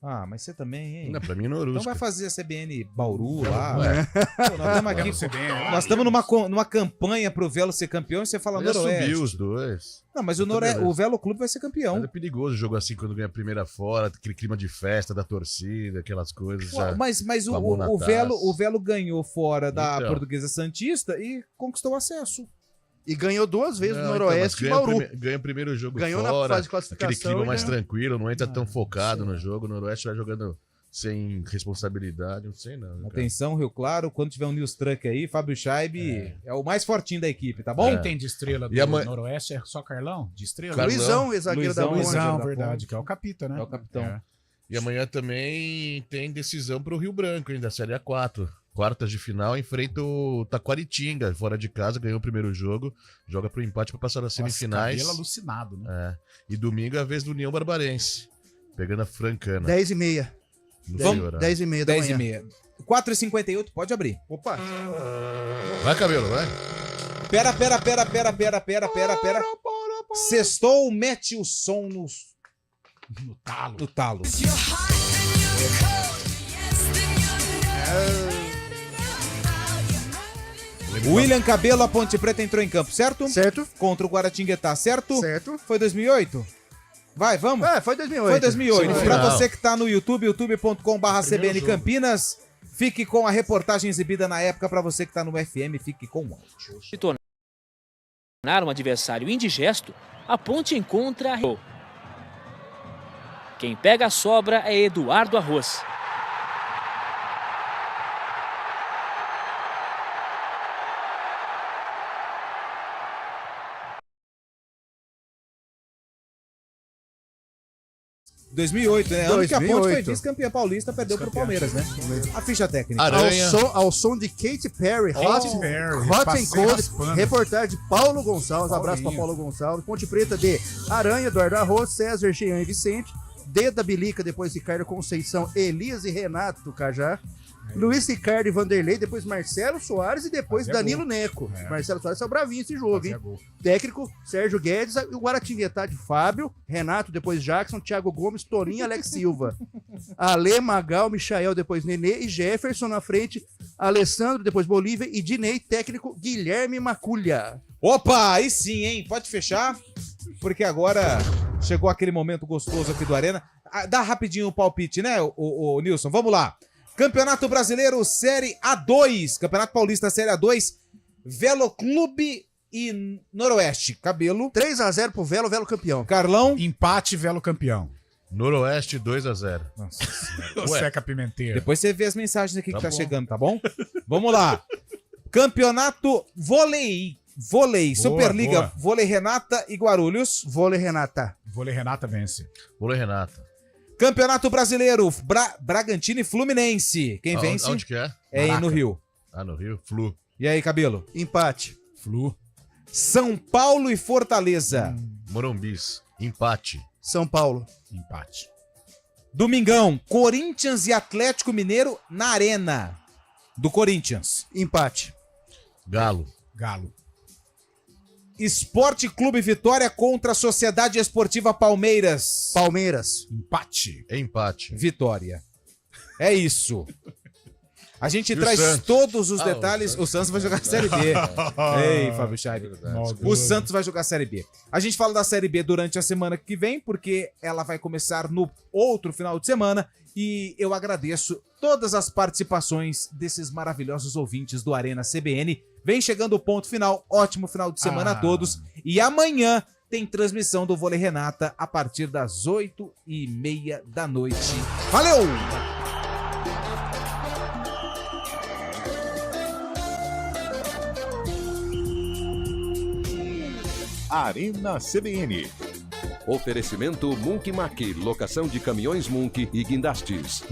Ah, mas você também, hein? Não, pra mim, Norusca. Então vai fazer a CBN Bauru lá. Ué. Pô, nós estamos aqui. Nós estamos numa campanha pro Velo ser campeão e você fala Já Noroeste. subiu os dois. Não, mas o Velo Clube vai ser campeão. Mas é perigoso o jogo assim quando ganha a primeira fora, aquele clima de festa da torcida, aquelas coisas. Já, Mas com a mão na o taça. Velo ganhou fora da Então. Portuguesa Santista e conquistou acesso. E ganhou duas vezes Não, no Noroeste e então, mas Bauru. ganha o primeiro jogo Ganhou na fora, fase de classificação aquele clima e mais ganhou. tranquilo, não entra tão focado no jogo. O Noroeste vai jogando sem responsabilidade, não sei não. cara. Atenção, Rio Claro, quando tiver um News Truck aí, Fábio Scheib é o mais fortinho da equipe, tá bom? Quem tem de estrela do E amanhã- Noroeste é só Carlão? De estrela? Carlão. Luizão, ex-zagueiro da Ponte. Luizão, da verdade, Ponte. que é o capita, né? É o capitão. É. E amanhã também tem decisão pro Rio Branco, hein, da Série A4. Quartas de final, enfrenta o Taquaritinga, fora de casa, ganhou o primeiro jogo, joga pro empate pra passar nas semifinais. Cabelo alucinado, né? É. E domingo é a vez do União Barbarense, pegando a Francana. 10h30. Não Vamos- sei o horário. 10h30 da manhã. 10h30. 4h58, pode abrir. Opa. Vai, Cabelo, vai. Pera. Sextou, mete o som No talo. no talo. William Cabelo, a Ponte Preta entrou em campo, certo? Certo. Contra o Guaratinguetá, certo? Certo. Foi 2008? Vai, vamos? Foi 2008. Foi 2008. Semifinal. Pra você que tá no YouTube, youtube.com/CBN Campinas, fique com a reportagem exibida na época. Pra você que tá no FM, fique com o áudio. Se tornar um adversário indigesto, a Ponte encontra... Quem pega a sobra é Eduardo Arroz. Em 2008, né? Ano que a Ponte foi 2008. vice-campeã paulista, perdeu pro Palmeiras, né? A ficha técnica. Aranha. Ao som de Katy Perry, Katy Perry, Hot and passei Cold, raspando. reportagem de Paulo Gonçalves, abraço pra Paulinho. Paulo Gonçalves, Ponte Preta de Aranha, Eduardo Arroz, César, Jean e Vicente, D da Bilica, depois Ricardo Conceição, Elias e Renato Cajá, Luiz Ricardo e Vanderlei, depois Marcelo Soares e depois Fazia Danilo gol. Neco. É. Marcelo Soares é o bravinho esse jogo, Fazia hein? gol. Técnico, Sérgio Guedes, e o Guaratinguetá de Fábio, Renato, depois Jackson, Thiago Gomes, Torinho e Alex Silva. Ale, Magal, Michael, depois Nenê e Jefferson na frente, Alessandro, depois Bolívia e Dinei, técnico Guilherme Maculha. Opa, aí sim, hein? Pode fechar, porque agora chegou aquele momento gostoso aqui do Arena. Ah, dá rapidinho o palpite, né, o Nilson? Vamos lá. Campeonato Brasileiro Série A2, Campeonato Paulista Série A2, Velo Clube e Noroeste. Cabelo. 3x0 pro Velo, Velo campeão. Carlão. Empate, Velo campeão. Noroeste 2x0. Nossa senhora. Seca Pimenteira. Depois você vê as mensagens aqui que tá bom. chegando, tá bom? Vamos lá. Campeonato Vôlei. Boa, Superliga, boa. Vôlei Renata e Guarulhos. Vôlei Renata. Vôlei Renata vence. Vôlei Renata. Campeonato Brasileiro, Bragantino e Fluminense. Quem vence? Onde que é? É aí no Rio. Ah, no Rio? Flu. E aí, Cabelo? Empate. Flu. São Paulo e Fortaleza. Morumbis. Empate. São Paulo. Empate. Domingão, Corinthians e Atlético Mineiro na Arena do Corinthians. Empate. Galo. Galo. Esporte Clube Vitória contra a Sociedade Esportiva Palmeiras. Palmeiras. Empate. Empate. Vitória. É isso. A gente E o traz Santos? todos os Ah, detalhes. O Santos vai jogar a Série B. Ei, Fábio Chari. O Santos vai jogar a Série B. A gente fala da Série B durante a semana que vem, porque ela vai começar no outro final de semana. E eu agradeço todas as participações desses maravilhosos ouvintes do Arena CBN. Vem chegando o ponto final. Ótimo final de semana a todos. E amanhã tem transmissão do Vôlei Renata a partir das 8h30 da noite. Valeu! Arena CBN. Oferecimento Munk Mac, locação de caminhões Munk e guindastes.